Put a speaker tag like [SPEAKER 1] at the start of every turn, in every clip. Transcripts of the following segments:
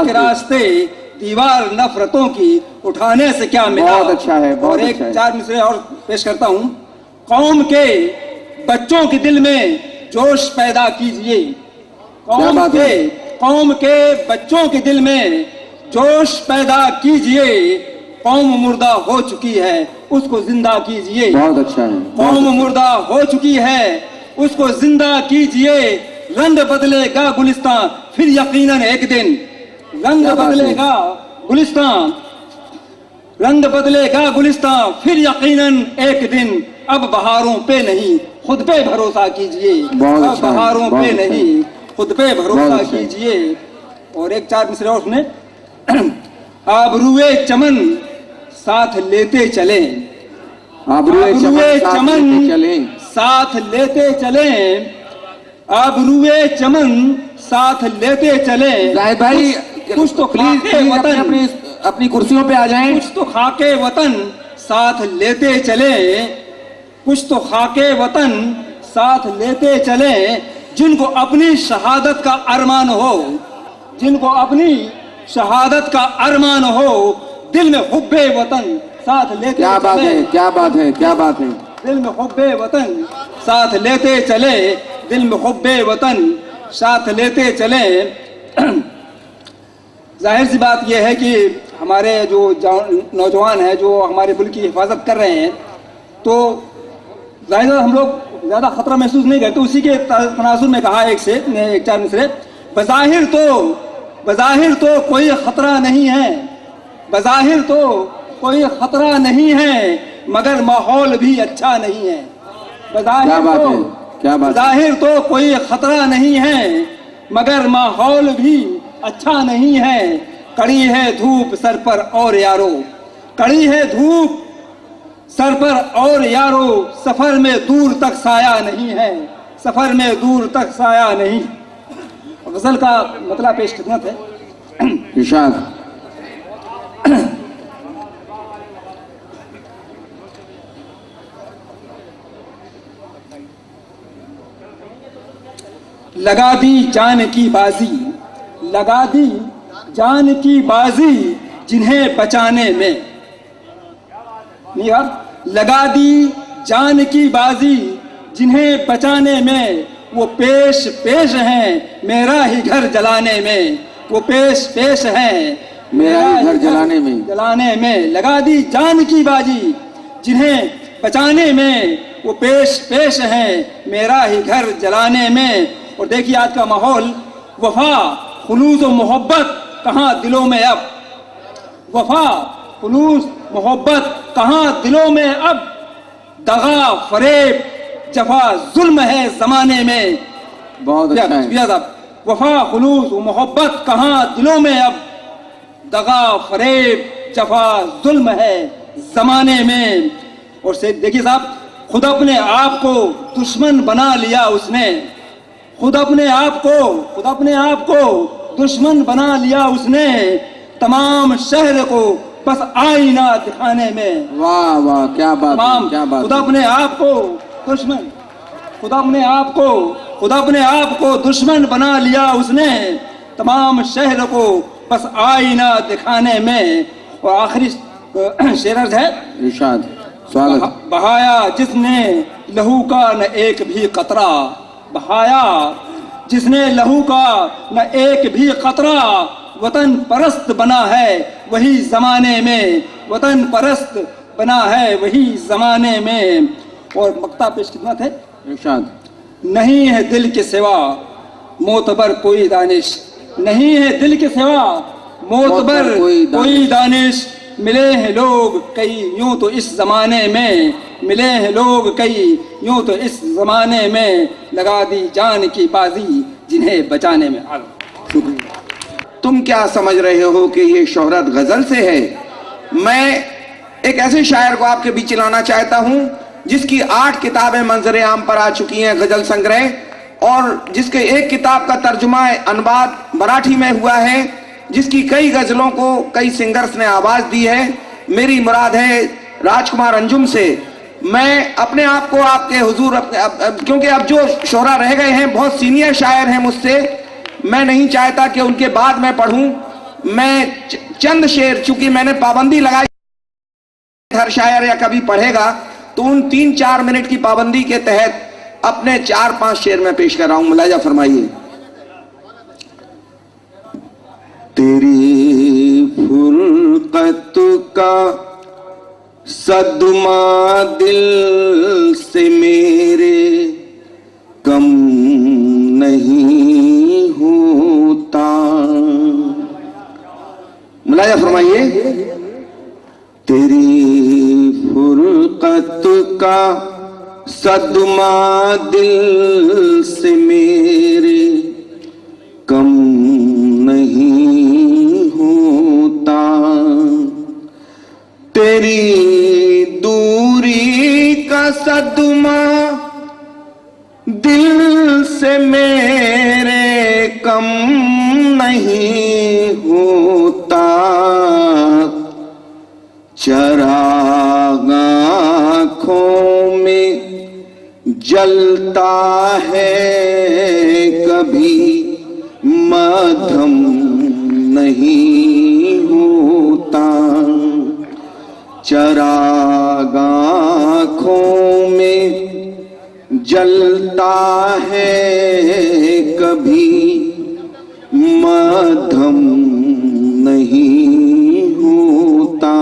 [SPEAKER 1] के रास्ते दीवार नफरतों की उठाने से क्या मिला।
[SPEAKER 2] बहुत अच्छा है, बहुत
[SPEAKER 1] और
[SPEAKER 2] अच्छा है।
[SPEAKER 1] 4 मिसरे और पेश करता हूं। कौम के बच्चों के दिल में जोश पैदा कीजिए। कौम के बच्चों के दिल में जोश पैदा कीजिए। कौम मुर्दा हो चुकी है, उसको जिंदा कीजिए।
[SPEAKER 2] बहुत अच्छा है।
[SPEAKER 1] कौम मुर्दा हो चुकी है, उसको जिंदा कीजिए। रंग बदलेगा गुलिस्तान फिर यकीनन एक दिन। रंग बदलेगा गुलिस्तान, रंग बदलेगा गुलिस्तान फिर यकीनन एक दिन। अब बहारों पे नहीं खुद पे भरोसा कीजिए। अब बहारों पे नहीं खुद पे भरोसा कीजिए। और एक 4 मिसरे और सुने। आबरूए चमन साथ लेते चले।
[SPEAKER 2] आबरूए चमन
[SPEAKER 1] साथ लेते चले। आबरूए चमन साथ लेते चले।
[SPEAKER 2] जाहिद भाई
[SPEAKER 1] कुछ तो
[SPEAKER 2] प्लीज वतन अपनी कुर्सियों पे आ जाएं।
[SPEAKER 1] कुछ तो खाके वतन साथ लेते चले। कुछ तो खाके वतन साथ लेते चले। जिनको अपनी शहादत का अरमान हो, जिनको अपनी शहादत का अरमान हो, दिल में हुब्बे वतन साथ लेते चले।
[SPEAKER 2] क्या बात है, क्या बात है, क्या बात है।
[SPEAKER 1] दिल में हुब्बे वतन साथ लेते चले। दिल में हुब्बे वतन साथ लेते चले। जाहिर सी बात यह है कि हमारे जो नौजवान हैं जो हमारे मुल्क की हिफाजत कर रहे हैं, तो जाहिर हम लोग ज़्यादा ख़तरा महसूस नहीं करते। उसी के तनाजुर में कहा एक 4 मिसरे। बज़ाहिर तो कोई ख़तरा नहीं है, बज़ाहिर तो कोई ख़तरा नहीं है, मगर माहौल भी अच्छा नहीं है। बज़ाहिर तो कोई ख़तरा नहीं है, मगर माहौल भी अच्छा नहीं है। कड़ी है धूप सर पर और यारो, कड़ी है धूप सर पर और यारो। सफर में दूर तक साया नहीं है, सफर में दूर तक साया नहीं। गजल का मतलब पेश खिदमत है।
[SPEAKER 2] इरशाद।
[SPEAKER 1] लगा दी जान की बाजी, लगा दी जान की बाजी जिन्हें बचाने में। लगा दी जान की बाजी जिन्हें बचाने में। वो पेश पेश हैं मेरा ही घर जलाने में। वो पेश पेश हैं
[SPEAKER 2] मेरा ही घर
[SPEAKER 1] जलाने में। लगा दी जान की बाजी जिन्हें बचाने में। वो पेश पेश हैं मेरा ही घर जलाने में। और देखिए आज का माहौल, वफा खुलूस और मोहब्बत कहाँ दिलों में अब। वफा खुलूस मोहब्बत कहाँ दिलों में अब। दगा फरेब जफा जुल्म है जमाने में।
[SPEAKER 2] बहुत अच्छा है।
[SPEAKER 1] वफा खुलूस मोहब्बत कहाँ दिलों में अब। दगा फरेब जफा जुल्म है जमाने में। और से देखिए साहब, खुद अपने आप को दुश्मन बना लिया उसने। खुद अपने आप को दुश्मन बना लिया उसने। तमाम शहर को बस आईना दिखाने में।
[SPEAKER 2] वाह वाह, क्या बात है, क्या बात।
[SPEAKER 1] खुद अपने आप को दुश्मन, खुद अपने आप को दुश्मन बना लिया उसने। तमाम शहर को बस आईना दिखाने में। और आखिरी शेर है
[SPEAKER 2] इरशाद। स्वागत।
[SPEAKER 1] बहाया जिसने लहू का न एक भी कतरा। बहाया जिसने लहू का न एक भी कतरा। वतन परस्त बना है वही जमाने में। वतन परस्त बना है वही जमाने में। और मक्ता पेश खिदमत है।
[SPEAKER 2] इरशाद।
[SPEAKER 1] नहीं है दिल के सिवा मोतबर कोई दानिश। नहीं है दिल के सिवा मोतबर कोई दानिश। मिले हैं लोग कई यूं तो इस जमाने में। मिले हैं लोग कई यूं तो इस जमाने में। लगा दी जान की बाजी जिन्हें बचाने में। शुक्रिया।
[SPEAKER 2] तुम क्या समझ रहे हो कि ये शोहरत गजल से है? मैं एक ऐसे शायर को आपके बीच लाना चाहता हूं जिसकी 8 किताबें मंजर आम पर आ चुकी हैं, गजल संग्रह, और जिसके एक किताब का तर्जुमा अनुवाद मराठी में हुआ है, जिसकी कई गजलों को कई सिंगर्स ने आवाज दी है। मेरी मुराद है राजकुमार अंजुम से। मैं अपने आप को आपके हुजूर क्योंकि अब जो शोहरा रह गए हैं बहुत सीनियर शायर हैं मुझसे, मैं नहीं चाहता कि उनके बाद मैं पढ़ूं, मैं चंद शेर, चूंकि मैंने पाबंदी लगाई, हर शायर या कभी पढ़ेगा तो उन 3-4 मिनट की पाबंदी के तहत अपने 4-5 शेर में पेश कर रहा हूं। मुलाजा फरमाइए। तेरी फुरकत का सदमा दिल से मेरे कम नहीं होता। मुलाजा फरमाइए। तेरी फुरकत का सदमा दिल से मेरे कम नहीं होता। तेरी दूरी का सदमा दिल से मेरे कम नहीं होता। चराग आँखों में जलता है कभी मध्यम नहीं होता। चराग आँखों में जलता है कभी मध्यम नहीं होता।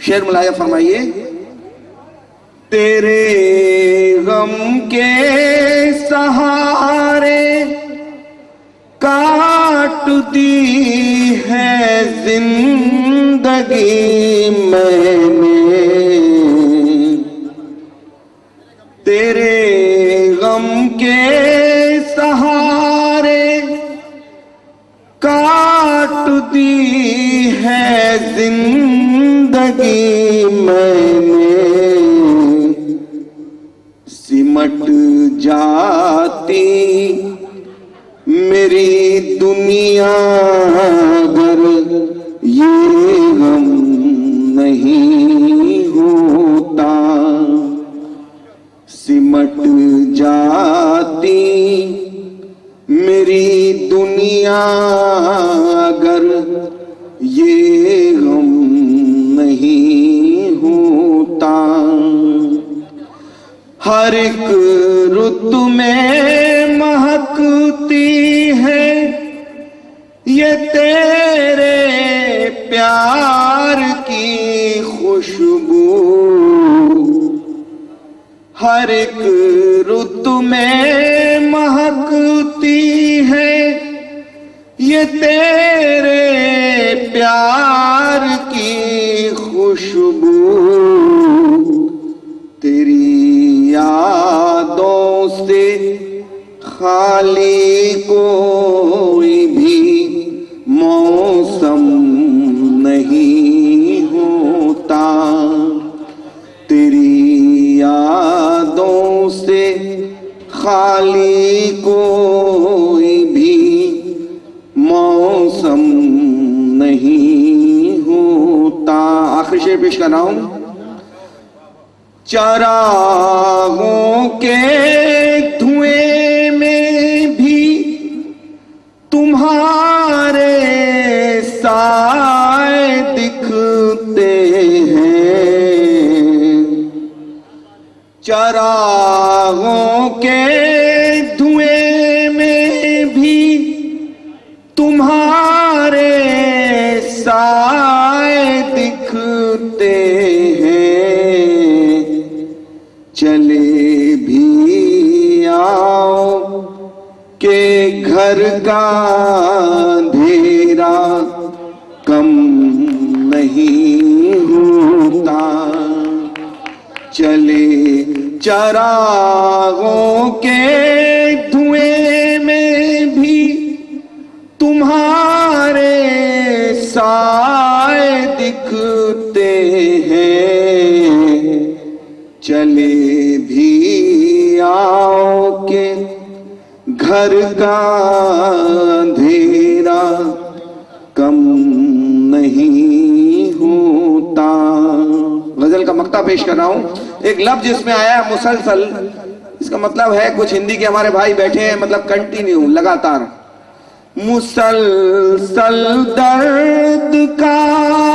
[SPEAKER 2] शेर मुलाया फरमाइए। तेरे गम के सहारे काट दी है जिंदगी मैंने। तेरे गम के सहारे काट दी है जिंदगी मैंने। सिमट जाती मेरी दुनिया अगर ये गम नहीं होता। सिमट जाती मेरी दुनिया अगर ये गम नहीं होता। हर एक रुत में महकती है ये तेरे प्यार की खुशबू। हर एक रुत में महकती है ये तेरे प्यार की खुशबू। तेरी यादों से खाली कोई भी मौसम नहीं होता। तेरी यादों से खाली कोई भी मौसम नहीं होता। आखिरी शेर पेश कर रहा हूं। चरागों के धुएं में भी तुम्हारे साए दिखते हैं। चरागों के धुएं में भी तुम्हारे साए दिखते हैं। चले भी आओ के घर का अंधेरा कम नहीं होता। चले चरागों के धुएं में भी तुम्हारे साए दिखते हैं। चले भी आओ के घर का अंधेरा कम नहीं होता। गजल का मक्ता पेश कर रहा हूं। एक लफ्ज इसमें आया है मुसलसल, इसका मतलब है, कुछ हिंदी के हमारे भाई बैठे हैं, मतलब कंटिन्यू, लगातार। मुसलसल दर्द का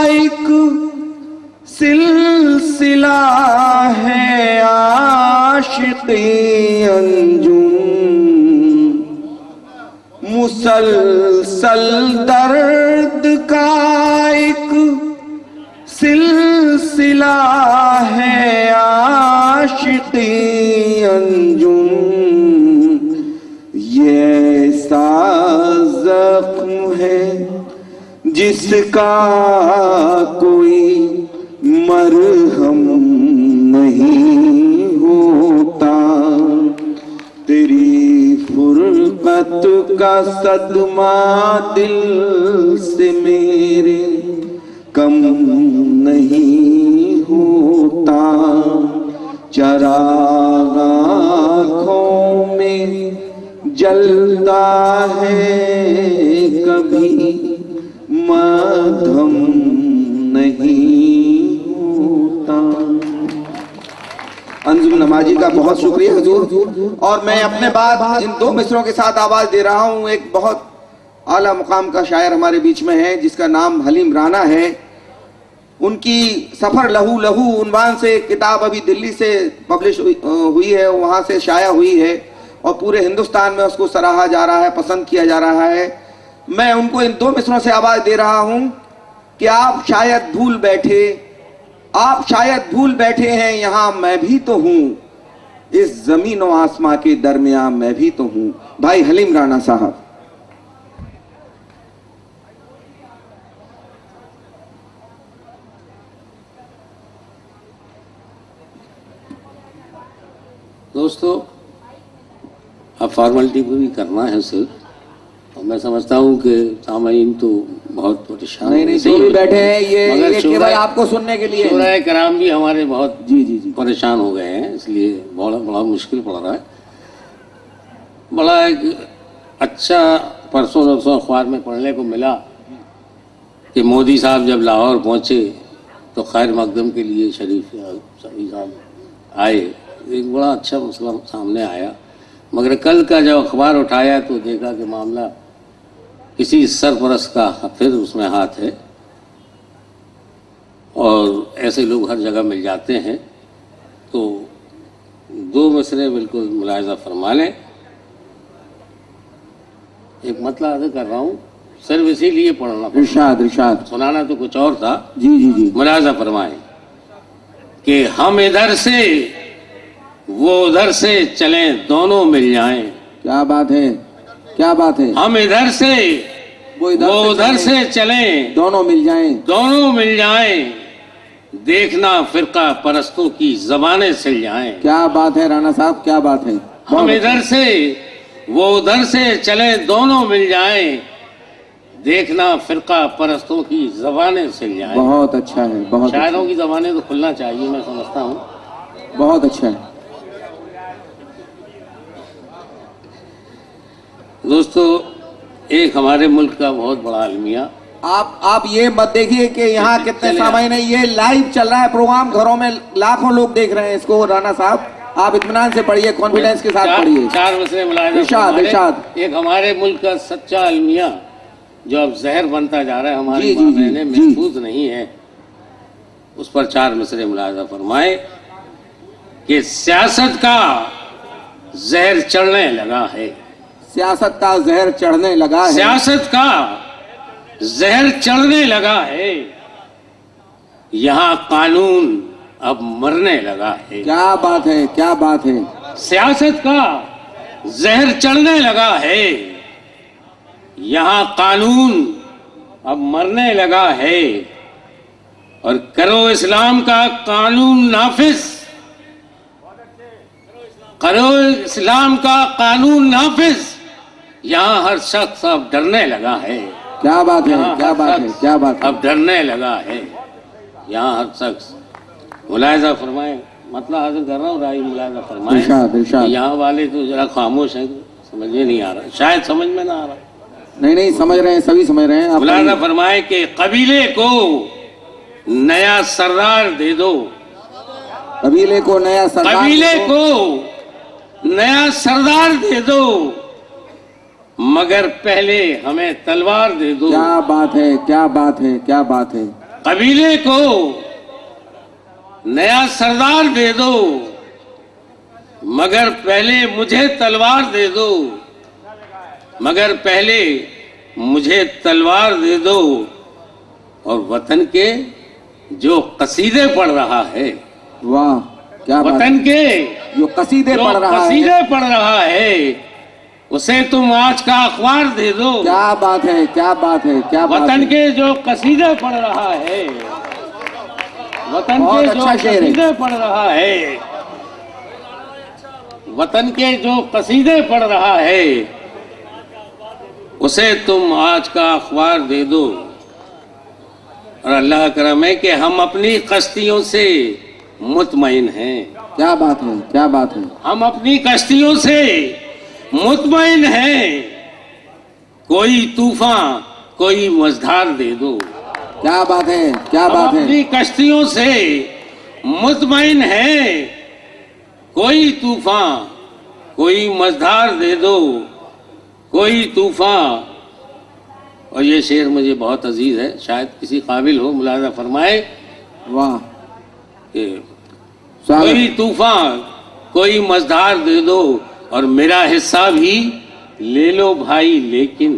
[SPEAKER 2] एक सिलसिला है आशिक़ी अंजुम। मुसलसल दर्द का एक सिलसिला है आशिक़ी अंजुम। ये ऐसा ज़ख्म है जिसका कोई मरहम नहीं होता। तेरी फुरकत का सदमा दिल से मेरे कम नहीं होता। चराग आँखों में जलता है कभी मध्यम नहीं होता। अंजुम नमाजी का बहुत शुक्रिया हुजूर। और मैं अपने बाद इन दो मिसरों के साथ आवाज दे रहा हूं। एक बहुत आला मुकाम का शायर हमारे बीच में है जिसका नाम हलीम राना है। उनकी सफर लहू लहू उन्वान से किताब अभी दिल्ली से पब्लिश हुई है, वहां से शाया हुई है और पूरे हिंदुस्तान में उसको सराहा जा रहा है, पसंद किया जा रहा है। मैं उनको इन दो मिसरों से आवाज दे रहा हूं कि आप शायद भूल बैठे हैं यहां मैं भी तो हूं, इस जमीन और आसमां के दरमियान मैं भी तो हूं। भाई हलीम राना साहब।
[SPEAKER 3] दोस्तों, अब फॉर्मेलिटी पूरी करना है सिर्फ, और मैं समझता हूँ कि सामाईन तो बहुत परेशान
[SPEAKER 2] नहीं जो भी बैठे हैं ये केवल आपको सुनने के लिए।
[SPEAKER 3] शोराए कराम भी हमारे बहुत
[SPEAKER 2] जी
[SPEAKER 3] परेशान हो गए हैं, इसलिए बड़ा मुश्किल पड़ रहा है। बड़ा एक अच्छा परसों अखबार में पढ़ने को मिला कि मोदी साहब जब लाहौर पहुँचे तो खैर मकदम के लिए शरीफ साहब आए। एक बड़ा अच्छा मसला सामने आया, मगर कल का जब अखबार उठाया तो देखा कि मामला किसी सरपरस्त का फिर उसमें हाथ है, और ऐसे लोग हर जगह मिल जाते हैं। तो दो मिसरे बिल्कुल मुलाहिजा फरमा लें। एक मतला अदा कर रहा हूँ, सिर्फ इसीलिए पढ़ना,
[SPEAKER 2] इरशाद
[SPEAKER 3] सुनाना तो कुछ और था।
[SPEAKER 2] जी
[SPEAKER 3] मुलाहिजा फरमाएं कि हम इधर से वो उधर से चलें दोनों मिल जाएं।
[SPEAKER 2] क्या बात है, क्या बात है।
[SPEAKER 3] हम इधर से वो उधर से चलें
[SPEAKER 2] दोनों मिल जाएं। देखना फिरका परस्तों की ज़बानें सिल जाएं। क्या बात है राणा साहब, क्या बात है।
[SPEAKER 3] हम इधर से वो उधर से चलें दोनों मिल जाएं। देखना फिरका परस्तों की ज़बानें सिल जाएं।
[SPEAKER 2] बहुत अच्छा है, बहुत
[SPEAKER 3] शायरों की ज़बानें तो खुलना चाहिए, मैं समझता हूँ।
[SPEAKER 2] बहुत अच्छा है।
[SPEAKER 3] दोस्तों, एक हमारे मुल्क का बहुत बड़ा अलमिया,
[SPEAKER 2] आप ये मत देखिए कि यहाँ कितने सामाईन है, ये लाइव चल रहा है प्रोग्राम, घरों में लाखों लोग देख रहे हैं इसको। राणा साहब आप इत्मीनान से पढ़िए, कॉन्फिडेंस के साथ पढ़िए।
[SPEAKER 3] चार मसले
[SPEAKER 2] इरशाद।
[SPEAKER 3] एक हमारे मुल्क का सच्चा अलमिया जो अब जहर बनता जा रहा है, हमारे रहने महफूज नहीं है, उस पर चार मिसरे मुलाहिजा फरमाए कि सियासत का जहर चढ़ने लगा है।
[SPEAKER 2] सियासत का जहर चढ़ने लगा है।
[SPEAKER 3] सियासत का जहर चढ़ने लगा है। यहाँ कानून अब मरने लगा है।
[SPEAKER 2] क्या बात है, क्या बात है।
[SPEAKER 3] सियासत का जहर चढ़ने लगा है। यहाँ कानून अब मरने लगा है। और करो इस्लाम का कानून नाफिज, करो इस्लाम का कानून नाफिज। यहाँ हर शख्स अब डरने लगा है।
[SPEAKER 2] क्या बात है, क्या बात है, क्या बात है।
[SPEAKER 3] अब डरने लगा है यहाँ हर शख्स। मुलाहिजा फरमाए, मतलब हाजिर कर रहा हूँ, राय मुलाहिजा फरमाए। यहाँ वाले तो जरा खामोश हैं, समझ में नहीं आ रहा, शायद समझ में ना आ रहा।
[SPEAKER 2] नहीं समझ रहे हैं, सभी समझ रहे हैं।
[SPEAKER 3] मुलाहिजा फरमाए कि कबीले को नया सरदार दे दो।
[SPEAKER 2] कबीले को नया सरदार,
[SPEAKER 3] कबीले को नया सरदार दे दो। मगर पहले हमें तलवार दे दो।
[SPEAKER 2] क्या बात है, क्या बात है, क्या बात है।
[SPEAKER 3] कबीले को नया सरदार दे दो, मगर पहले मुझे तलवार दे दो, मगर पहले मुझे तलवार दे दो। और वतन के जो कसीदे पढ़ रहा है,
[SPEAKER 2] वाह क्या बात
[SPEAKER 3] वतन
[SPEAKER 2] है।
[SPEAKER 3] के
[SPEAKER 2] जो कसीदे
[SPEAKER 3] जो
[SPEAKER 2] पढ़ रहा है,
[SPEAKER 3] कसीदे पढ़ रहा है, उसे तुम आज का अखबार दे दो।
[SPEAKER 2] क्या बात है, क्या बात है, क्या बात
[SPEAKER 3] वतन
[SPEAKER 2] है।
[SPEAKER 3] के जो कसीदे पढ़ रहा है, वतन
[SPEAKER 2] बहुत
[SPEAKER 3] के जो
[SPEAKER 2] अच्छा शेर है।
[SPEAKER 3] कसीदे पढ़ रहा है, वतन के जो कसीदे पढ़ रहा है, उसे तुम आज का अखबार दे दो। और अल्लाह करम है कि हम अपनी कश्तियों से मुतमईन हैं।
[SPEAKER 2] क्या बात है, क्या बात है।
[SPEAKER 3] हम अपनी कश्तियों से मुतमईन हैं। कोई तूफान, कोई मझधार दे दो।
[SPEAKER 2] क्या बात है, क्या
[SPEAKER 3] हम
[SPEAKER 2] बात है।
[SPEAKER 3] अपनी कश्तियों से मुतमईन हैं। कोई तूफान, कोई मझधार दे दो, कोई तूफान। और ये शेर मुझे बहुत अजीज है, शायद किसी काबिल हो मुलाजा फरमाए।
[SPEAKER 2] वाह
[SPEAKER 3] कि
[SPEAKER 2] स्वागत।
[SPEAKER 3] कोई तूफान, कोई मझधार दे दो, और मेरा हिस्सा भी ले लो भाई, लेकिन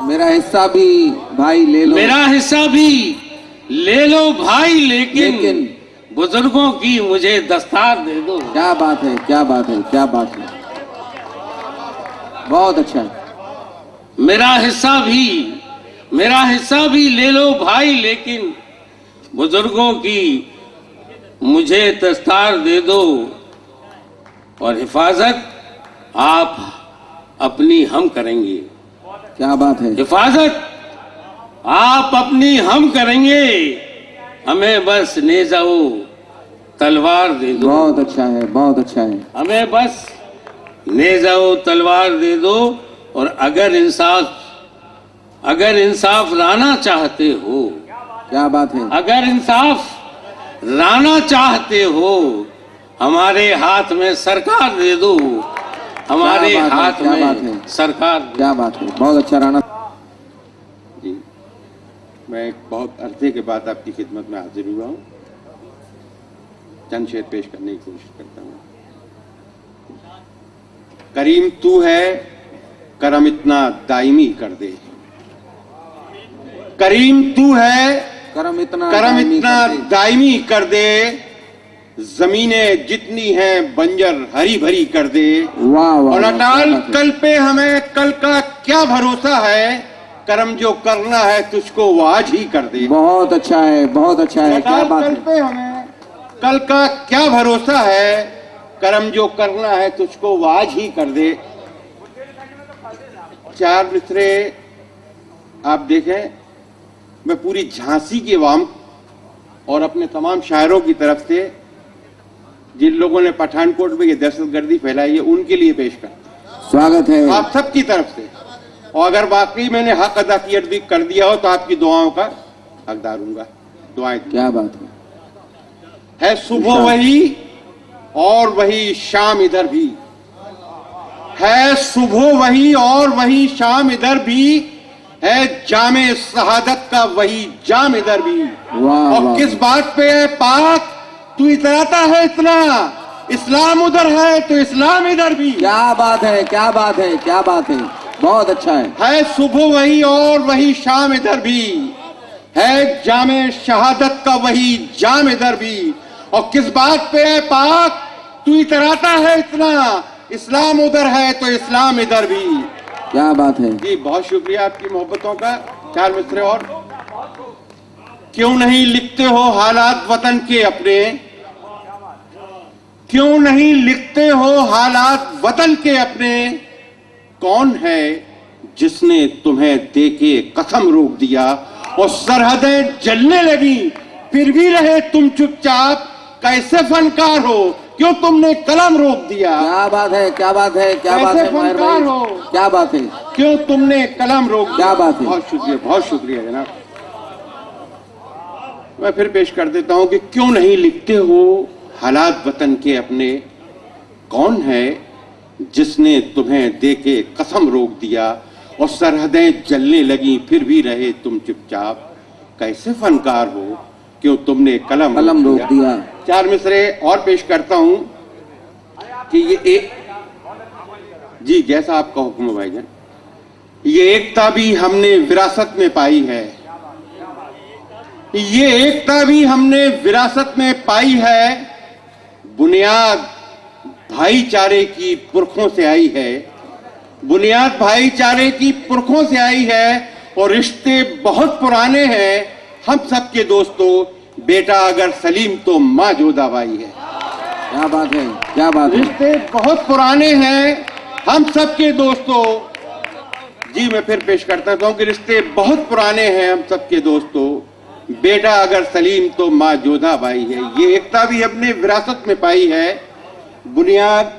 [SPEAKER 2] मेरा हिस्सा भी भाई ले लो।
[SPEAKER 3] मेरा हिस्सा भी ले लो भाई, लेकिन बुजुर्गों की मुझे दस्तार दे दो।
[SPEAKER 2] क्या बात है, क्या बात है, क्या बात है। बहुत अच्छा है।
[SPEAKER 3] मेरा हिस्सा भी ले लो भाई, लेकिन बुजुर्गों की मुझे दस्तार दे दो। और हिफाजत आप अपनी हम करेंगे।
[SPEAKER 2] क्या बात है।
[SPEAKER 3] हिफाजत आप अपनी हम करेंगे। हमें बस नेज़ा-ओ तलवार दे दो।
[SPEAKER 2] बहुत अच्छा है, बहुत अच्छा है।
[SPEAKER 3] हमें बस नेज़ा-ओ तलवार दे दो। और अगर इंसाफ लाना चाहते हो,
[SPEAKER 2] क्या बात है।
[SPEAKER 3] अगर इंसाफ लाना चाहते हो, हमारे हाथ में सरकार दे दो। हमारे
[SPEAKER 2] क्या बात है,
[SPEAKER 3] हाथ
[SPEAKER 2] क्या बात
[SPEAKER 3] में
[SPEAKER 2] है।
[SPEAKER 3] सरकार दे।
[SPEAKER 2] क्या बात है, बहुत अच्छा राणा।
[SPEAKER 4] जी, मैं बहुत अरसे के बाद आपकी खिदमत में हाजिर हुआ हूँ। चंद शेर पेश करने की कोशिश करता हूँ। करीम तू है, करम इतना दायमी कर दे। करीम तू है,
[SPEAKER 2] करम इतना
[SPEAKER 4] दायमी कर दे। जमीनें जितनी हैं बंजर हरी भरी कर दे।
[SPEAKER 2] वाह वाह।
[SPEAKER 4] और अटाल कल पे हमें कल का क्या भरोसा है। कर्म जो करना है तुझको वो आज ही कर दे।
[SPEAKER 2] बहुत अच्छा है, बहुत अच्छा है। क्या बात
[SPEAKER 4] कल
[SPEAKER 2] है।
[SPEAKER 4] पे हमें कल का क्या भरोसा है। कर्म जो करना है तुझको वो आज ही कर दे। चार मिसरे आप देखें, मैं पूरी झांसी की आवाम और अपने तमाम शायरों की तरफ से जिन लोगों ने पठानकोट में ये दहशतगर्दी फैलाई है उनके लिए पेश करता हूं।
[SPEAKER 2] स्वागत है।
[SPEAKER 4] आप सबकी तरफ से। और अगर वाकई मैंने हक अदा कर दिया हो तो आपकी दुआओं का हकदार हूंगा। दुआएं
[SPEAKER 2] क्या बात
[SPEAKER 4] है। सुबह वही और वही शाम इधर भी है। सुबह वही और वही शाम इधर भी है। जामे शहादत का वही जाम इधर भी।
[SPEAKER 2] वाह
[SPEAKER 4] और
[SPEAKER 2] वाह।
[SPEAKER 4] किस बात पे है पाक तू इतराता है इतना। इस्लाम उधर है तो इस्लाम इधर भी।
[SPEAKER 2] क्या बात है, क्या बात है, क्या बात है। बहुत अच्छा है।
[SPEAKER 4] सुबह वही और वही शाम इधर भी है। जामे शहादत का वही जाम इधर भी। और किस बात पे है पाक तू इतराता है इतना। इस्लाम उधर है तो इस्लाम इधर भी।
[SPEAKER 2] क्या बात है।
[SPEAKER 4] जी बहुत शुक्रिया आपकी मोहब्बतों का। चार मिसरे और। क्यों नहीं लिखते हो हालात वतन के अपने। क्यों नहीं लिखते हो हालात वतन के अपने। कौन है जिसने तुम्हें देके कसम रोक दिया। और सरहदें जलने लगी फिर भी रहे तुम चुपचाप। कैसे फनकार हो क्यों तुमने कलम रोक दिया।
[SPEAKER 2] क्या बात है, क्या बात है, क्या बात है माहिर
[SPEAKER 4] फनकार
[SPEAKER 2] भाई।
[SPEAKER 4] हो
[SPEAKER 2] क्या बात है।
[SPEAKER 4] क्यों तुमने कलम रोक दिया।
[SPEAKER 2] क्या बात है।
[SPEAKER 4] बहुत शुक्रिया जनाब। मैं फिर पेश कर देता हूं कि क्यों नहीं लिखते हो हालात वतन के अपने। कौन है जिसने तुम्हें देके कसम रोक दिया और सरहदें जलने लगी फिर भी रहे तुम चुपचाप। कैसे फनकार हो, क्यों तुमने कलम रोक दिया। चार मिसरे और पेश करता हूं कि ये एक, जी जैसा आपका हुक्म भाईजान, ये एकता भी हमने विरासत में पाई है, ये एकता भी हमने विरासत में पाई है, बुनियाद भाईचारे की पुरखों से आई है, बुनियाद भाईचारे की पुरखों से आई है और रिश्ते बहुत पुराने हैं हम सबके दोस्तों, बेटा अगर सलीम तो माँ जोधाबाई है।
[SPEAKER 2] क्या बात है, क्या बात है।
[SPEAKER 4] रिश्ते बहुत पुराने हैं हम सबके दोस्तों, जी मैं फिर पेश करता हूं कि रिश्ते बहुत पुराने हैं हम सबके दोस्तों, बेटा अगर सलीम तो माँ जोधाबाई है। ये एकता भी हमने विरासत में पाई है, बुनियाद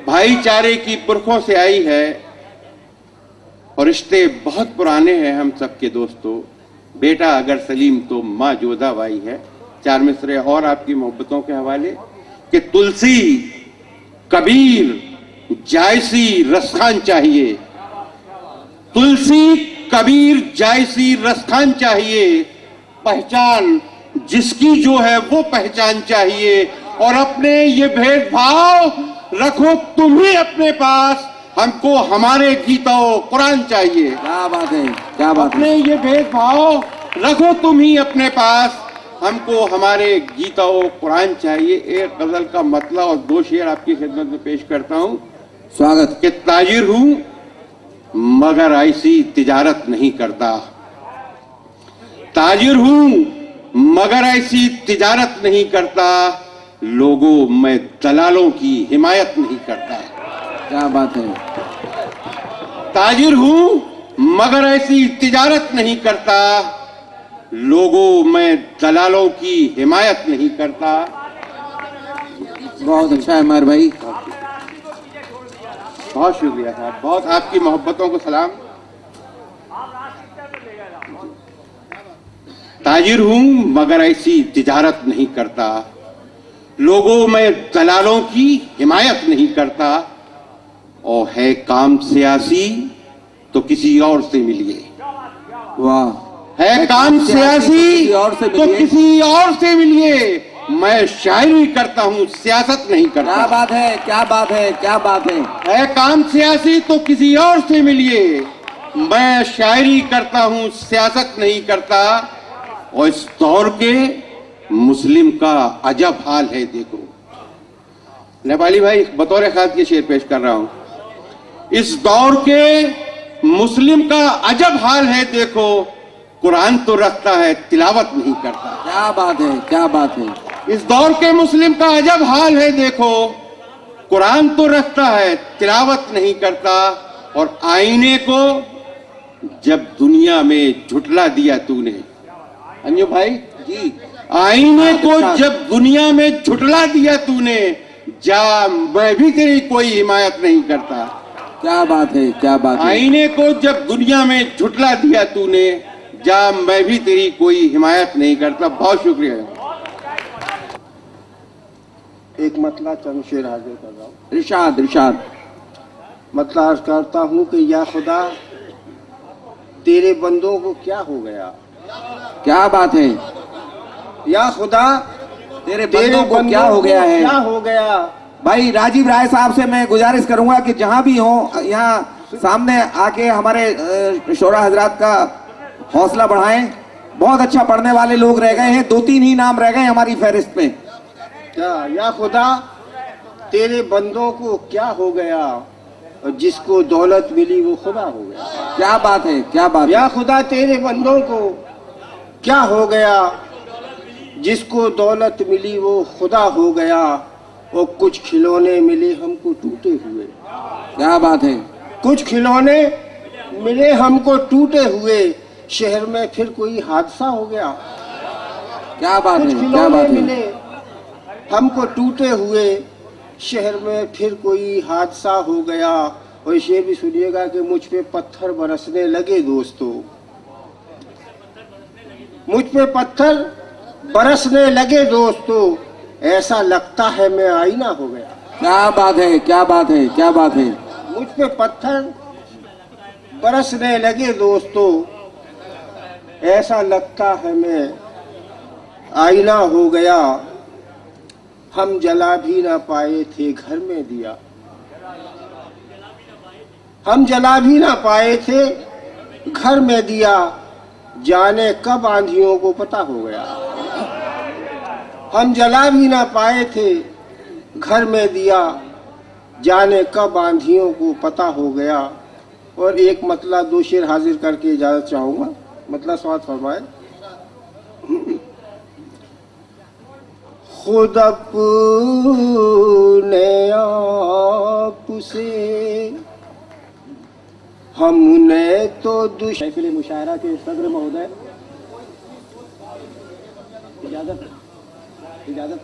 [SPEAKER 4] भाईचारे की पुरखों से आई है और रिश्ते बहुत पुराने हैं हम सबके दोस्तों, बेटा अगर सलीम तो माँ जोधाबाई है। चार मिसरे और आपकी मोहब्बतों के हवाले कि तुलसी कबीर जायसी रसखान चाहिए, तुलसी कबीर जायसी रसखान चाहिए, पहचान जिसकी जो है वो पहचान चाहिए और अपने ये भेदभाव रखो तुम ही अपने पास, हमको हमारे गीता कुरान चाहिए।
[SPEAKER 2] क्या बात है, क्या बात
[SPEAKER 4] अपने
[SPEAKER 2] है।
[SPEAKER 4] ये भेदभाव रखो तुम ही अपने पास, हमको हमारे गीता कुरान चाहिए। एक गजल का मतला और दो शेर आपकी खिदमत में पेश करता हूं।
[SPEAKER 2] स्वागत।
[SPEAKER 4] कि ताजिर हूं मगर ऐसी तिजारत नहीं करता, ताजिर हूं मगर ऐसी तिजारत नहीं करता, लोगों मैं दलालों की हिमायत नहीं करता।
[SPEAKER 2] क्या बात है।
[SPEAKER 4] ताजिर हूं मगर ऐसी तिजारत नहीं करता, लोगों मैं दलालों की हिमायत नहीं करता।
[SPEAKER 2] बहुत अच्छा है मार भाई।
[SPEAKER 4] बहुत शुक्रिया साहब, बहुत आपकी मोहब्बतों को सलाम। ताजिर हूं मगर ऐसी तिजारत नहीं करता, लोगों में दलालों की हिमायत नहीं करता, और है काम सियासी तो किसी और से मिलिए।
[SPEAKER 2] वाह।
[SPEAKER 4] है काम सियासी तो किसी और से मिलिए, मैं शायरी करता हूं सियासत नहीं करता।
[SPEAKER 2] क्या बात है, क्या बात है, क्या बात है।
[SPEAKER 4] है काम सियासी तो किसी और से मिलिए, मैं शायरी करता हूं सियासत नहीं करता, और इस दौर के मुस्लिम का अजब हाल है देखो। नेपाली भाई बतौर खास के शेर पेश कर रहा हूं। इस दौर के मुस्लिम का अजब हाल है देखो, कुरान तो रखता है तिलावत नहीं करता।
[SPEAKER 2] क्या बात है, क्या बात है।
[SPEAKER 4] इस दौर के मुस्लिम का अजब हाल है देखो, कुरान तो रखता है तिलावत नहीं करता, और आईने को जब दुनिया में झुटला दिया तूने, अन्यू भाई
[SPEAKER 2] जी,
[SPEAKER 4] आईने को जब दुनिया में झुटला दिया तूने, जा मैं भी तेरी कोई हिमायत नहीं करता।
[SPEAKER 2] क्या बात है, क्या बात है।
[SPEAKER 4] आईने को जब दुनिया में झुटला दिया तूने, जा मैं भी तेरी कोई हिमायत नहीं करता। बहुत शुक्रिया।
[SPEAKER 5] एक मतला चंद शेर हाजिर कर रहा हूँ।
[SPEAKER 2] इरशाद, इरशाद।
[SPEAKER 5] मतला अर्ज करता हूँ कि या खुदा तेरे बंदों को क्या हो गया।
[SPEAKER 2] क्या बात है।
[SPEAKER 5] या खुदा
[SPEAKER 2] तेरे बंदों को क्या हो गया है।
[SPEAKER 5] क्या हो गया।
[SPEAKER 2] भाई राजीव राय साहब से मैं गुजारिश करूंगा कि जहां भी हो यहाँ सामने आके हमारे शोरा हजरात का हौसला बढ़ाएं। बहुत अच्छा पढ़ने वाले लोग रह गए हैं, 2-3 ही नाम रह गए हमारी फहरिस्त में।
[SPEAKER 5] क्या या खुदा तेरे बंदों को क्या हो गया, और जिसको दौलत मिली वो खुदा हो गया।
[SPEAKER 2] क्या बात है, क्या बात है।
[SPEAKER 5] या खुदा तेरे बंदों को क्या हो गया, जिसको दौलत मिली वो खुदा हो गया, और कुछ खिलौने मिले हमको टूटे हुए।
[SPEAKER 2] क्या बात है।
[SPEAKER 5] कुछ खिलौने मिले हमको टूटे हुए, शहर में फिर कोई हादसा हो गया।
[SPEAKER 2] क्या बात
[SPEAKER 5] कुछ
[SPEAKER 2] है, क्या
[SPEAKER 5] खिलौने
[SPEAKER 2] बात है।
[SPEAKER 5] मिले हमको टूटे हुए, शहर में फिर कोई हादसा हो गया। और ये भी सुनिएगा कि मुझ पे पत्थर बरसने लगे दोस्तों, मुझ पे पत्थर बरसने लगे दोस्तों, ऐसा लगता है मैं आईना हो गया।
[SPEAKER 2] क्या बात है, क्या बात है, क्या बात है।
[SPEAKER 5] मुझ पे पत्थर बरसने लगे दोस्तों, ऐसा लगता है मैं आईना हो गया। हम जला भी ना पाए थे घर में दिया, हम जला भी ना पाए थे घर में दिया, जाने कब आंधियों को पता हो गया। हम जला भी ना पाए थे घर में दिया, जाने कब आंधियों को पता हो गया। और एक मतला दो शेर हाजिर करके इजाजत चाहूंगा, मतला स्वाद फरमाए। खुद अपने आप से हमने तो महफिल मुशायरा के सदर महोदय, इजाजत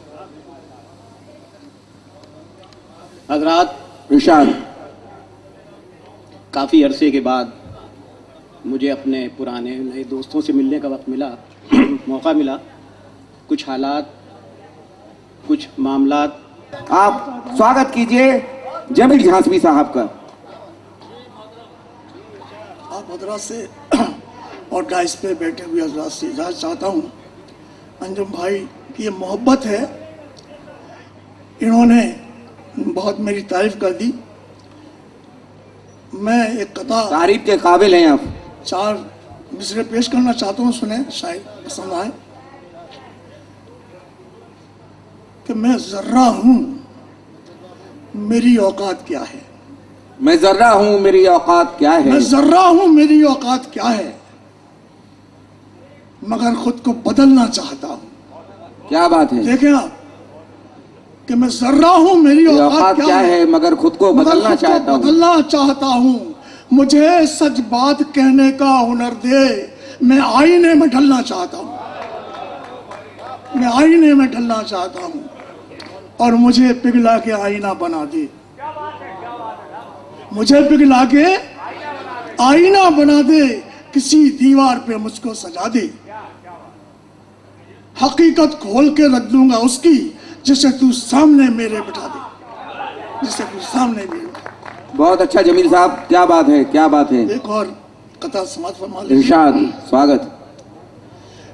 [SPEAKER 6] हजरात,
[SPEAKER 2] इरशाद।
[SPEAKER 6] काफ़ी अरसे के बाद मुझे अपने पुराने नए दोस्तों से मिलने का वक्त मिला, मौका मिला। कुछ हालात, कुछ मामलात।
[SPEAKER 2] आप स्वागत कीजिए जमील झांसवी साहब का।
[SPEAKER 7] आप हजरात से और डाइस पे बैठे हुए हजरात से इजाज़त चाहता हूँ। अंजुम भाई की ये मोहब्बत है, इन्होंने बहुत मेरी तारीफ कर दी। मैं एक कथा
[SPEAKER 2] तारीफ के काबिल हैं आप।
[SPEAKER 7] 4 मिसरे पेश करना चाहता हूँ, सुने, शायद पसंद आए। कि मैं जर्रा हूँ, मेरी औकात क्या है।
[SPEAKER 2] मैं जर्रा हूँ, मेरी औकात क्या है।
[SPEAKER 7] मैं जर्रा हूँ, मेरी औकात क्या है, मगर खुद को बदलना चाहता हूँ।
[SPEAKER 2] क्या बात है।
[SPEAKER 7] देखें आप कि मैं जर्रा हूँ, मेरी औकात क्या है,
[SPEAKER 2] मगर खुद को बदलना चाहता हूँ।
[SPEAKER 7] बदलना चाहता हूँ। मुझे सच बात कहने का हुनर दे, मैं आईने में ढलना चाहता हूँ। मैं आईने में ढलना चाहता हूँ और मुझे पिघला के आईना बना दे। मुझे पिघला के आईना बना दे, किसी दीवार पे मुझको सजा दे। हकीकत खोल के रख दूंगा उसकी, जिसे तू सामने मेरे बिठा दे, जिसे तू सामने मेरे बिठा दे।
[SPEAKER 2] बहुत अच्छा जमील साहब, क्या बात है, क्या बात है।
[SPEAKER 7] एक और कथा समाज फरमा लीजिए।
[SPEAKER 2] इरशाद, स्वागत।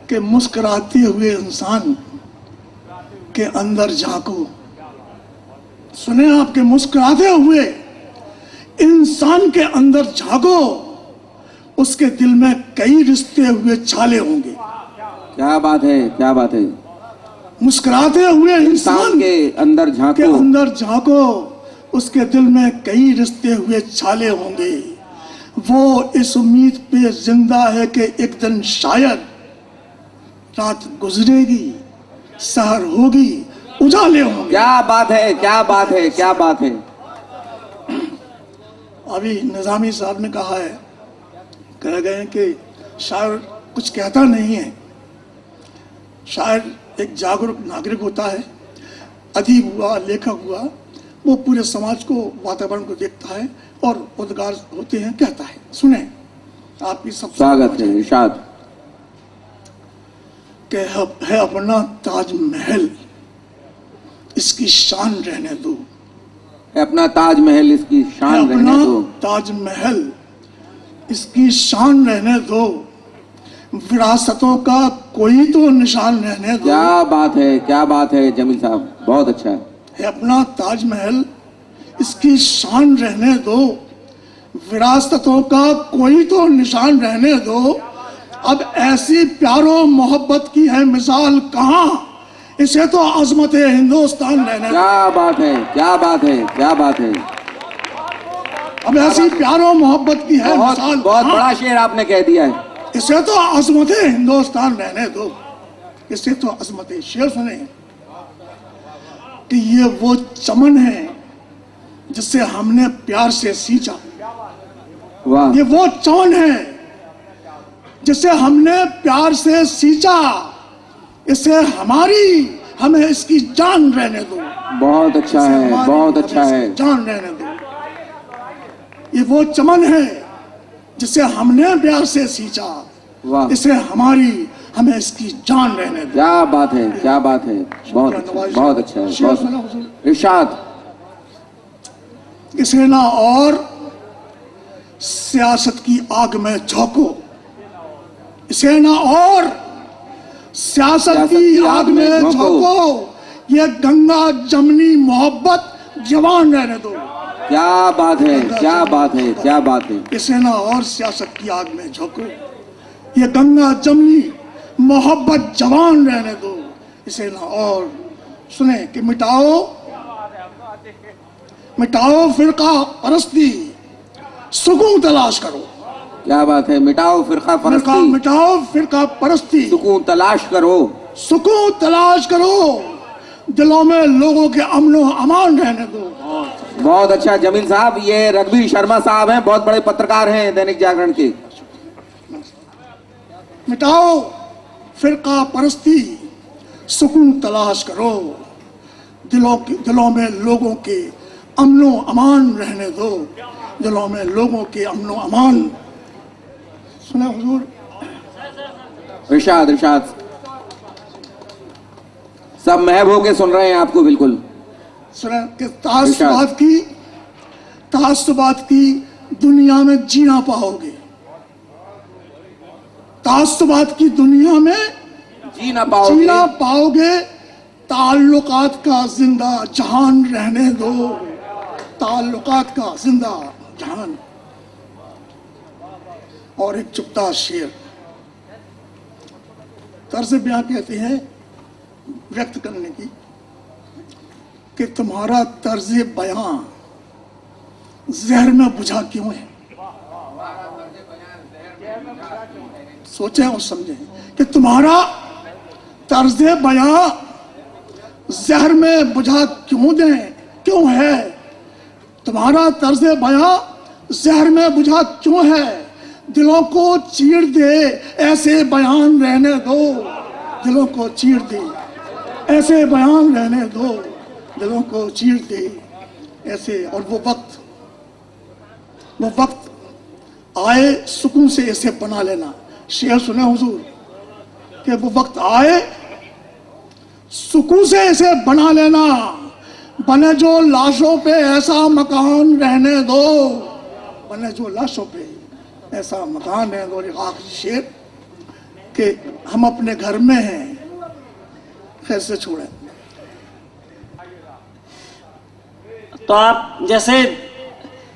[SPEAKER 7] कि मुस्कुराते हुए इंसान के अंदर झांको। सुने आपके, मुस्कुराते हुए इंसान के अंदर झांको, उसके दिल में कई रिश्ते हुए छाले होंगे।
[SPEAKER 2] क्या बात है, क्या बात है।
[SPEAKER 7] मुस्कुराते हुए इंसान
[SPEAKER 2] के अंदर झांको,
[SPEAKER 7] के अंदर झांको, उसके दिल में कई रिश्ते हुए छाले होंगे। वो इस उम्मीद पे जिंदा है कि एक दिन शायद रात गुजरेगी, सहर होगी, उजाले होंगे।
[SPEAKER 2] क्या बात है, क्या बात है, क्या बात है।
[SPEAKER 7] अभी निजामी साहब ने कहा है, कह गए हैं कि शायर कुछ कहता नहीं है, शायर एक जागरूक नागरिक होता है। अदीब हुआ, लेखक हुआ, वो पूरे समाज को, वातावरण को देखता है और उद्गार होते हैं, कहता है। सुने आपकी सब
[SPEAKER 2] स्वागत है। इरशाद।
[SPEAKER 7] कि है अपना ताजमहल, इसकी शान रहने दो।
[SPEAKER 2] अपना ताजमहल, इसकी शान रहने दो।
[SPEAKER 7] ताजमहल, इसकी शान रहने दो। विरासतों का कोई तो निशान रहने दो।
[SPEAKER 2] क्या बात है, क्या बात है जमील साहब, बहुत अच्छा
[SPEAKER 7] है अपना ताजमहल, इसकी शान रहने दो। विरासतों का कोई तो निशान रहने दो। अब ऐसी प्यारो मोहब्बत की है मिसाल कहाँ, इसे तो अजमत हिंदुस्तान रहने दो।
[SPEAKER 2] क्या बात है, क्या बात है, क्या बात है।
[SPEAKER 7] अब ऐसी प्यारो मोहब्बत की है मिसाल,
[SPEAKER 2] बहुत बड़ा शेर आपने कह दिया है।
[SPEAKER 7] इसे तो अजमत हिंदुस्तान रहने दो, इसे तो अजमत। शेर सुने कि ये वो चमन है जिसे हमने प्यार से सींचा।
[SPEAKER 2] वाह।
[SPEAKER 7] ये वो चमन है जिसे हमने प्यार से सींचा, इसे हमें इसकी जान रहने दो।
[SPEAKER 2] बहुत अच्छा है, बहुत अच्छा है।
[SPEAKER 7] जान रहने दो। ये वो चमन है जिसे हमने प्यार से सींचा,
[SPEAKER 2] वाह।
[SPEAKER 7] इसे हमें इसकी जान रहने दो।
[SPEAKER 2] क्या बात है, क्या बात है। बहुत अच्छा, बहुत अच्छा है। बहुत। इरशाद।
[SPEAKER 7] कि सेना और सियासत की आग में झोंको, सेना और सियासत की आग में झोंको, ये गंगा जमनी मोहब्बत जवान रहने दो।
[SPEAKER 2] क्या बात है, क्या बात है, क्या बात है।
[SPEAKER 7] कि सेना और सियासत की आग में झोंको, ये गंगा जमनी मोहब्बत जवान रहने दो। इसे ना और सुने कि मिटाओ फिरका परस्ती, सुकून तलाश करो।
[SPEAKER 2] क्या बात है, मिटाओ फिरका परस्ती,
[SPEAKER 7] मिटाओ फिरका परस्ती,
[SPEAKER 2] सुकून तलाश करो,
[SPEAKER 7] सुकून तलाश करो, दिलों में लोगों के अमन व अमान रहने दो।
[SPEAKER 2] बहुत अच्छा जमील साहब। ये रघुवीर शर्मा साहब हैं, बहुत बड़े पत्रकार हैं दैनिक जागरण के।
[SPEAKER 7] मिटाओ फिरका परस्ती, सुकून तलाश करो, दिलों में लोगों के अमनो अमान रहने दो, दिलों में लोगों के अमनो अमान। सुने हुजूर,
[SPEAKER 2] इरशाद इरशाद, सब महब होके सुन रहे हैं आपको। बिल्कुल
[SPEAKER 7] सुने कि तासुबात की दुनिया में जीना पाओगे, तासुबात की दुनिया में
[SPEAKER 2] जीना
[SPEAKER 7] पाओगे, ताल्लुकात का जिंदा जहान रहने दो, ताल्लुकात का जिंदा जहान। और एक चुपता शेर, तर्ज बयां कहते हैं व्यक्त करने की कि तुम्हारा तर्ज बयां जहर में बुझा क्यों है। सोचें और समझें कि तुम्हारा तर्ज बयां जहर में बुझा क्यों है, तुम्हारा तर्ज बयां जहर में बुझा क्यों है। दिलों को चीर दे ऐसे बयान रहने दो, दिलों को चीर दे ऐसे बयान रहने दो, दिलों को चीर दे ऐसे। और वो वक्त आए सुकून से इसे बना लेना। शेर सुने हुजूर कि वो वक्त आए सुकून से इसे बना लेना, बने जो लाशों पे ऐसा मकान रहने दो, बने जो लाशों पे ऐसा मकान रहने दो। एक आखिरी शेर कि हम अपने घर में हैं, खैर से छोड़ें।
[SPEAKER 8] तो आप जैसे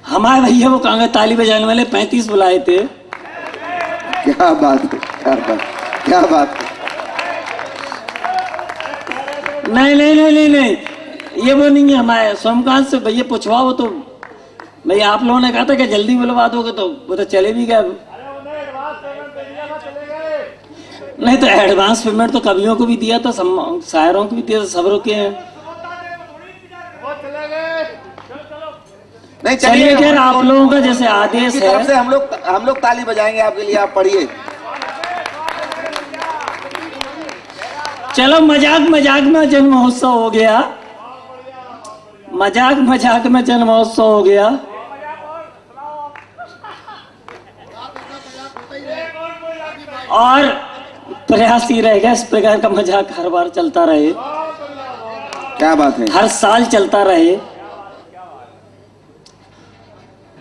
[SPEAKER 8] हमारे भैया वो कांगे ताली बजाने वाले 35 बुलाए थे।
[SPEAKER 2] क्या बात है, क्या बात, क्या बात है।
[SPEAKER 8] नहीं, ये वो नहीं है हमारे सोमकांत से भैया पूछवा। वो तो भैया आप लोगों ने कहा था कि जल्दी बुलवा दोगे, तो वो तो चले भी गए। नहीं तो एडवांस पेमेंट तो कवियों को भी दिया था, शायरों को भी दिया था, सब रुके हैं।
[SPEAKER 2] नहीं
[SPEAKER 8] चलिए खैर, आप लोगों का जैसे आदेश है
[SPEAKER 2] से हम लोग ताली बजाएंगे आपके लिए, आप पढ़िए।
[SPEAKER 8] चलो मजाक में जन्म महोत्सव हो गया, मजाक में जन्म महोत्सव हो गया। और प्रयास ही रहेगा इस प्रकार का मजाक हर बार चलता रहे।
[SPEAKER 2] क्या बात है,
[SPEAKER 8] हर साल चलता रहे।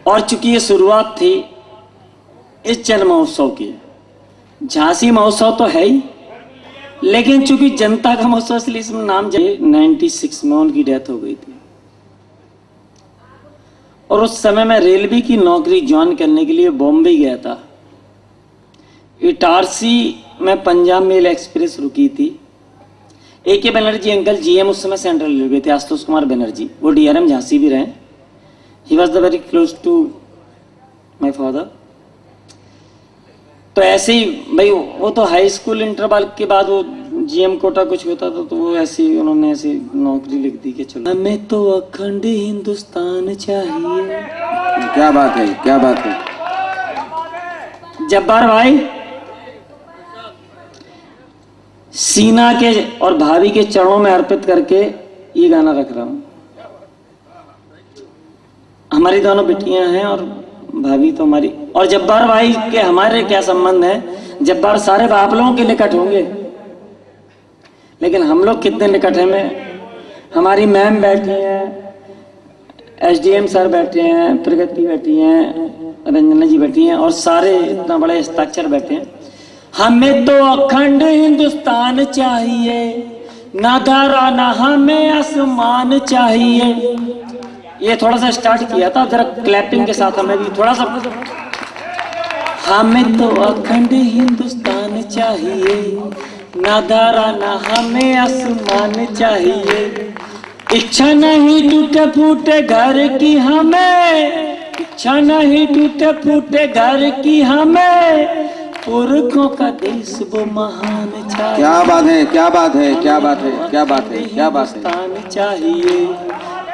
[SPEAKER 8] और चूंकि ये शुरुआत थी इस जन्म महोत्सव की, झांसी महोत्सव तो है ही, लेकिन चूंकि जनता का महोत्सव इसलिए इसमें नाम 96 में उनकी डेथ हो गई थी। और उस समय मैं रेलवे की नौकरी ज्वाइन करने के लिए बॉम्बे गया था। इटारसी में पंजाब मेल एक्सप्रेस रुकी थी। AK बनर्जी अंकल GM उस समय सेंट्रल रेलवे थे, आशुतोष कुमार बनर्जी, वो DRM झांसी भी रहे। He was the very close to my father. तो ऐसे ही भाई वो तो हाई स्कूल इंटरवल के बाद वो GM कोटा कुछ होता था, तो वो ऐसे ही उन्होंने ऐसे नौकरी लिख दी कि चलो हमें तो अखंड हिंदुस्तान चाहिए।
[SPEAKER 2] क्या बात है, क्या बात है।
[SPEAKER 8] जब्बार भाई, सीना के और भाभी के चरणों में अर्पित करके ये गाना रख रहा हूं। हमारी दोनों बेटियां हैं और भाभी तो हमारी। और जब्बार भाई के हमारे क्या संबंध है, जब्बार सारे आप लोगों के निकट होंगे, लेकिन हम लोग कितने निकट हैं। हमारी मैम बैठी हैं, एसडीएम सर बैठे हैं, प्रगति बैठी हैं, रंजना जी बैठी हैं और सारे इतना बड़े हस्ताक्षर बैठे हैं। हमें तो अखंड हिंदुस्तान चाहिए, ना धारा ना हमें आसमान चाहिए। ये थोड़ा सा स्टार्ट किया था, जरा क्लैपिंग के साथ हमें भी थोड़ा सा। हमें तो अखंड हिंदुस्तान चाहिए, ना धारा ना हमें आसमान चाहिए। इच्छा नहीं टूटे फूटे घर की हमें, इच्छा नहीं टूटे फूटे घर की हमें, पुरखों का देश वो महान चाहिए।
[SPEAKER 2] क्या बात है, क्या बात है, क्या बात है, क्या बात है, क्या बात है।
[SPEAKER 8] हिंदुस्तान चाहिए,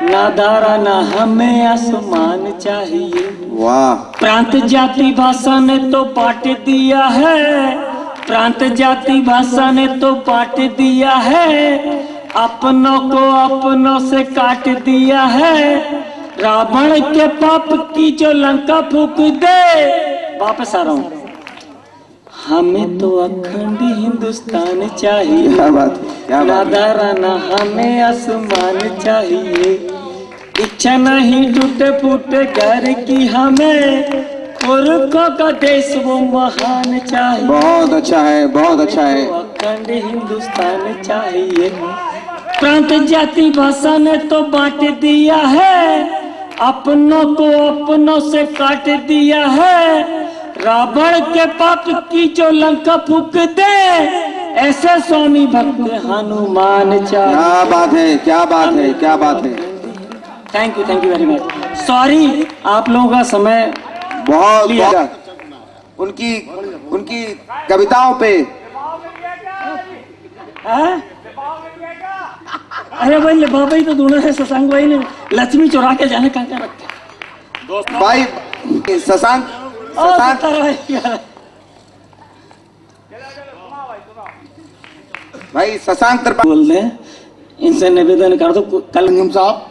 [SPEAKER 8] ना धारा ना हमें आसमान चाहिए।
[SPEAKER 2] वाह।
[SPEAKER 8] प्रांत जाति भाषा ने तो बांट दिया है, प्रांत जाति भाषा ने तो बांट दिया है, अपनों को अपनों से काट दिया है। रावण के पाप की जो लंका फूक दे। वापस आ रहा हूँ। हमें तो अखंड हिंदुस्तान चाहिए,
[SPEAKER 2] क्या बात है, क्या
[SPEAKER 8] ना
[SPEAKER 2] बात है।
[SPEAKER 8] धारा ना हमें आसमान चाहिए। इच्छा नहीं टूटे फूटे घर की हमें, पुरखों का देश वो महान चाहिए।
[SPEAKER 2] बहुत अच्छा है, बहुत अच्छा है।
[SPEAKER 8] अखंड हिंदुस्तान चाहिए। प्रांत जाति भाषा ने तो बांट दिया है, अपनों को अपनों से काट दिया है। रावण के पाप की जो लंका फूक दे, ऐसे स्वामी भक्त हनुमान चाहिए।
[SPEAKER 2] क्या बात है, क्या बात है, क्या बात है।
[SPEAKER 8] Thank you very much. Sorry आप लोगों का समय
[SPEAKER 2] बहुत
[SPEAKER 8] लिया।
[SPEAKER 2] बहुत उनकी उनकी कविताओं पे।
[SPEAKER 8] हाँ? अरे भाई बाबा ही तो ढूंढे है, शशांक भाई ने लक्ष्मी चुरा के जाने कहाँ रखा
[SPEAKER 2] भाई शशांक भाई शशांक त्रिपाठी
[SPEAKER 8] बोल दे, इनसे निवेदन कर दो कल।
[SPEAKER 7] निगम साहब,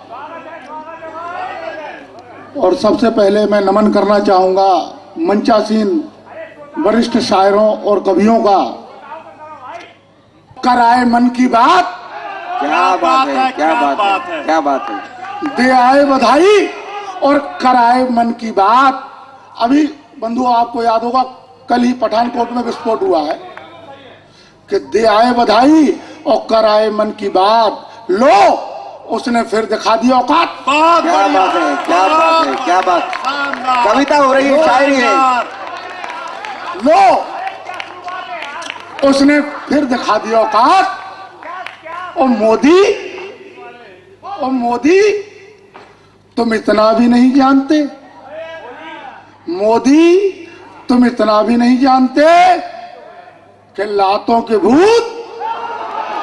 [SPEAKER 7] और सबसे पहले मैं नमन करना चाहूंगा मंचासीन वरिष्ठ शायरों और कवियों का। कराए मन की बात,
[SPEAKER 2] क्या बात है, क्या बात है, क्या बात है।
[SPEAKER 7] दे आए बधाई और कराए मन की बात। अभी बंधु आपको याद होगा कल ही पठानकोट में विस्फोट हुआ है कि दे आए बधाई और कराए मन की बात। लो उसने फिर दिखा दिया औकात।
[SPEAKER 2] क्या बात है, क्या बात है, क्या बात। कविता हो रही है, शायरी है।
[SPEAKER 7] लो उसने फिर दिखा दिया औकात। और मोदी तुम इतना भी नहीं जानते, मोदी तुम इतना भी नहीं जानते कि लातों के भूत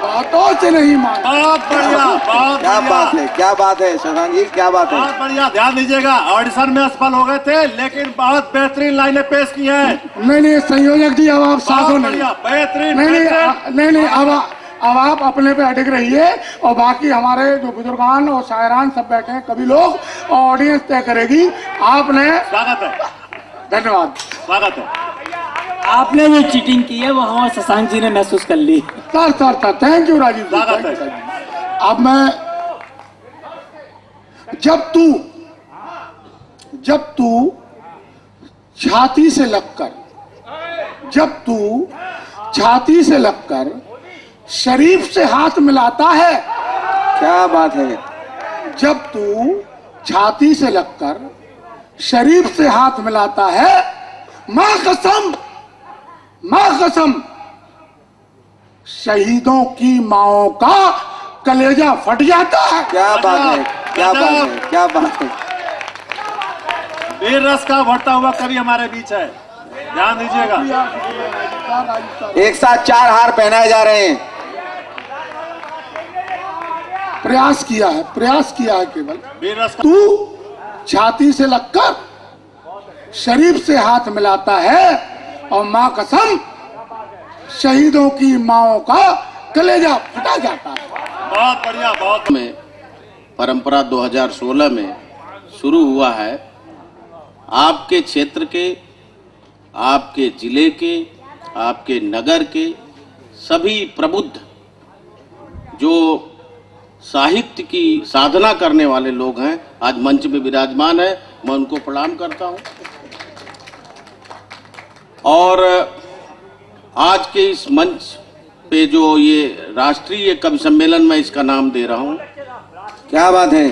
[SPEAKER 7] बातों से नहीं मानते।
[SPEAKER 9] बहुत बढ़िया, बहुत
[SPEAKER 2] क्या बात है, क्या बात है शशांक जी, क्या बात है।
[SPEAKER 9] बहुत बढ़िया। ध्यान दीजिएगा, ऑडिशन में असफल हो गए थे लेकिन बहुत बेहतरीन लाइनें पेश की हैं।
[SPEAKER 7] नहीं संयोजक जी, अब आप साधो नहीं।
[SPEAKER 9] बेहतरीन।
[SPEAKER 7] नहीं अब आप अपने पे अटक रहिए और बाकी हमारे जो बुजुर्गान और शायरान सब बैठे हैं, कभी लोग और ऑडियंस तय करेगी। आपने
[SPEAKER 9] स्वागत है,
[SPEAKER 7] धन्यवाद,
[SPEAKER 9] स्वागत है।
[SPEAKER 8] आपने जो चीटिंग की है वो हमारे शशांक जी ने महसूस कर ली।
[SPEAKER 7] सर थैंक यू राजीव जी।
[SPEAKER 9] स्वागत है।
[SPEAKER 7] अब मैं जब तू छाती से लगकर शरीफ से हाथ मिलाता है।
[SPEAKER 2] क्या बात है।
[SPEAKER 7] जब तू छाती से लगकर शरीफ से हाथ मिलाता है, मां कसम शहीदों की माओं का कलेजा फट जाता है।
[SPEAKER 2] क्या बात है, क्या बात है, क्या बात है।
[SPEAKER 9] वीर रस का बढ़ता हुआ कवि हमारे बीच है, ध्यान दीजिएगा।
[SPEAKER 2] एक साथ 4 हार पहनाए जा रहे हैं।
[SPEAKER 7] प्रयास किया है केवल।
[SPEAKER 9] वीर रस का
[SPEAKER 7] तू छाती से लगकर शरीफ से हाथ मिलाता है और मां कसम शहीदों की माओं का कलेजा फटा जाता है।
[SPEAKER 9] बहुत बढ़िया, बहुत।
[SPEAKER 10] में परंपरा 2016 में शुरू हुआ है। आपके क्षेत्र के, आपके जिले के, आपके नगर के सभी प्रबुद्ध जो साहित्य की साधना करने वाले लोग हैं, आज मंच में विराजमान है। मैं उनको प्रणाम करता हूं। और आज के इस मंच पे जो ये राष्ट्रीय कवि सम्मेलन, मैं इसका नाम दे रहा हूं।
[SPEAKER 2] क्या बात है,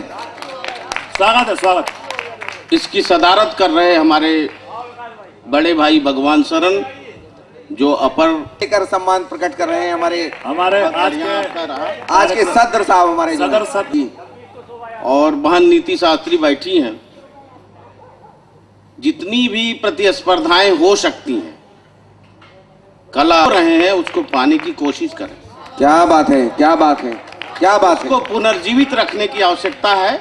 [SPEAKER 9] स्वागत है, स्वागत।
[SPEAKER 10] इसकी सदारत कर रहे हमारे बड़े भाई भगवान शरण, जो अपर
[SPEAKER 2] लेकर सम्मान प्रकट कर रहे हैं हमारे
[SPEAKER 10] आज
[SPEAKER 2] के सदर साहब, हमारे
[SPEAKER 9] सदर साहब,
[SPEAKER 10] और बहन नीति शास्त्री बैठी हैं। जितनी भी प्रतिस्पर्धाएं हो सकती हैं, कला हो रहे हैं, उसको पाने की कोशिश करें।
[SPEAKER 2] क्या बात है, क्या बात है, क्या बात है।
[SPEAKER 10] उसको पुनर्जीवित रखने की आवश्यकता है।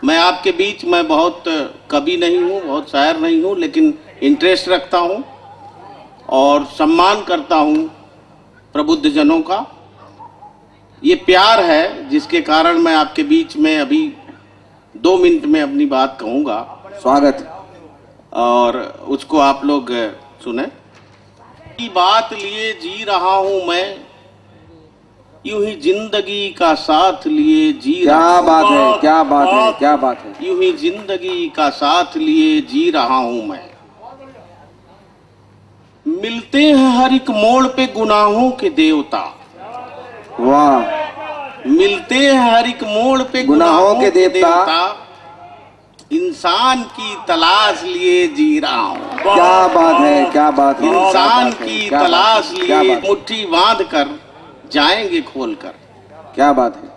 [SPEAKER 10] मैं आपके बीच में बहुत कवि नहीं हूं, बहुत शायर नहीं हूं, लेकिन इंटरेस्ट रखता हूं और सम्मान करता हूं प्रबुद्ध जनों का। ये प्यार है जिसके कारण मैं आपके बीच में अभी 2 मिनट में अपनी बात कहूंगा।
[SPEAKER 2] स्वागत।
[SPEAKER 10] और उसको आप लोग सुने। की बात लिए जी रहा हूं मैं, यूं ही जिंदगी का साथ लिए जी रहा हूं।
[SPEAKER 2] क्या बात है, क्या बात है, क्या बात है।
[SPEAKER 10] यूं ही जिंदगी का साथ लिए जी रहा हूं मैं। मिलते हैं हर एक मोड़ पे गुनाहों के देवता।
[SPEAKER 2] वाह।
[SPEAKER 10] मिलते हैं हर एक मोड़ पे
[SPEAKER 2] गुनाहों के देवता।
[SPEAKER 10] इंसान की तलाश लिए जी रहा हूं।
[SPEAKER 2] क्या बात है, क्या बात है।
[SPEAKER 10] इंसान की तलाश लिए मुट्ठी बांध कर जाएंगे खोल कर।
[SPEAKER 2] क्या बात है।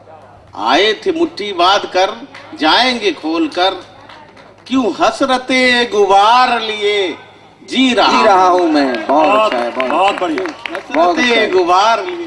[SPEAKER 10] आए थे मुट्ठी बांध कर जाएंगे खोल कर, क्यों हसरते गुबार लिए जी रहा
[SPEAKER 2] हूं मैं। बहुत अच्छा है,
[SPEAKER 9] बहुत बढ़िया।
[SPEAKER 10] हसरते गुबार लिए